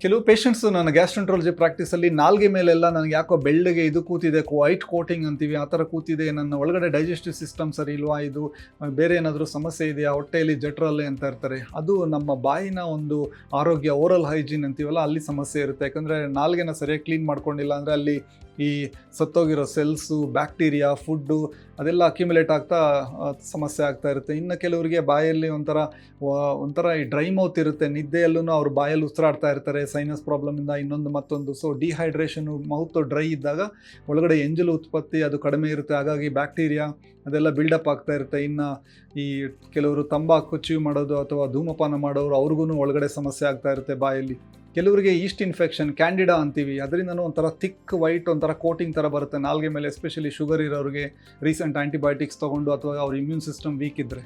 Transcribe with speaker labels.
Speaker 1: ಕೆಲವು ಪೇಷಂಟ್ಸ್ ನನ್ನ ಗ್ಯಾಸ್ಟ್ರೆಂಟ್ರಾಲಜಿ ಪ್ರಾಕ್ಟೀಸಲ್ಲಿ ನಾಲ್ಗೆ ಮೇಲೆಲ್ಲ ನನಗೆ ಯಾಕೋ ಬೆಳ್ಳಗೆ ಇದು ಕೂತಿದೆ, ವೈಟ್ ಕೋಟಿಂಗ್ ಅಂತೀವಿ, ಆ ಥರ ಕೂತಿದೆ, ನನ್ನ ಒಳಗಡೆ ಡೈಜೆಸ್ಟಿವ್ ಸಿಸ್ಟಮ್ ಸರಿ ಇಲ್ವಾ, ಇದು ಬೇರೆ ಏನಾದರೂ ಸಮಸ್ಯೆ ಇದೆಯಾ, ಹೊಟ್ಟೆಯಲ್ಲಿ ಜಠರಲ್ಲಿ ಅಂತ ಇರ್ತಾರೆ. ಅದು ನಮ್ಮ ಬಾಯಿನ ಒಂದು ಆರೋಗ್ಯ, ಓರಲ್ ಹೈಜೀನ್ ಅಂತೀವಲ್ಲ, ಅಲ್ಲಿ ಸಮಸ್ಯೆ ಇರುತ್ತೆ. ಯಾಕಂದರೆ ನಾಲ್ಗೆನ ಸರಿಯಾಗಿ ಕ್ಲೀನ್ ಮಾಡ್ಕೊಂಡಿಲ್ಲ ಅಂದರೆ ಅಲ್ಲಿ ಈ ಸತ್ತೋಗಿರೋ ಸೆಲ್ಸು, ಬ್ಯಾಕ್ಟೀರಿಯಾ, ಫುಡ್ಡು ಅದೆಲ್ಲ ಅಕ್ಯುಮುಲೇಟ್ ಆಗ್ತಾ ಸಮಸ್ಯೆ ಆಗ್ತಾ ಇರುತ್ತೆ. ಇನ್ನು ಕೆಲವರಿಗೆ ಬಾಯಲ್ಲಿ ಒಂಥರ ಈ ಡ್ರೈ ಮೌತ್ ಇರುತ್ತೆ, ನಿದ್ದೆಯಲ್ಲೂ ಅವ್ರ ಬಾಯಲ್ಲಿ ಉಸಿರಾಡ್ತಾ ಇರ್ತಾರೆ ಸೈನಸ್ ಪ್ರಾಬ್ಲಮಿಂದ ಇನ್ನೊಂದು ಮತ್ತೊಂದು. ಸೊ ಡಿಹೈಡ್ರೇಷನು, ಮೌತ್ ಡ್ರೈ ಇದ್ದಾಗ ಒಳಗಡೆ ಎಂಜಲು ಉತ್ಪತ್ತಿ ಅದು ಕಡಿಮೆ ಇರುತ್ತೆ, ಹಾಗಾಗಿ ಬ್ಯಾಕ್ಟೀರಿಯಾ ಅದೆಲ್ಲ ಬಿಲ್ಡಪ್ ಆಗ್ತಾ ಇರುತ್ತೆ. ಇನ್ನು ಈ ಕೆಲವರು ತಂಬಾಕು ಚೀವ್ ಮಾಡೋದು ಅಥವಾ ಧೂಮಪಾನ ಮಾಡೋರು, ಅವ್ರಿಗೂ ಒಳಗಡೆ ಸಮಸ್ಯೆ ಆಗ್ತಾ ಇರುತ್ತೆ ಬಾಯಲ್ಲಿ. ಕೆಲವರಿಗೆ ಈಸ್ಟ್ ಇನ್ಫೆಕ್ಷನ್, ಕ್ಯಾಂಡಿಡಾ ಅಂತೀವಿ, ಅದರಿಂದನೂ ಒಂಥರ ಥಿಕ್ ವೈಟ್ ಒಂಥರ ಕೋಟಿಂಗ್ ಥರ ಬರುತ್ತೆ ನಾಲ್ಗೆ ಮೇಲೆ, ಎಸ್ಪೆಷಲಿ ಶುಗರ್ ಇರೋರಿಗೆ ರೀಸೆಂಟ್ ಆ್ಯಂಟಿಬಯೋಟಿಕ್ಸ್ ತೊಗೊಂಡು ಅಥವಾ ಅವ್ರ ಇಮ್ಯೂನ್ ಸಿಸ್ಟಮ್ ವೀಕ್ ಇದ್ದರೆ.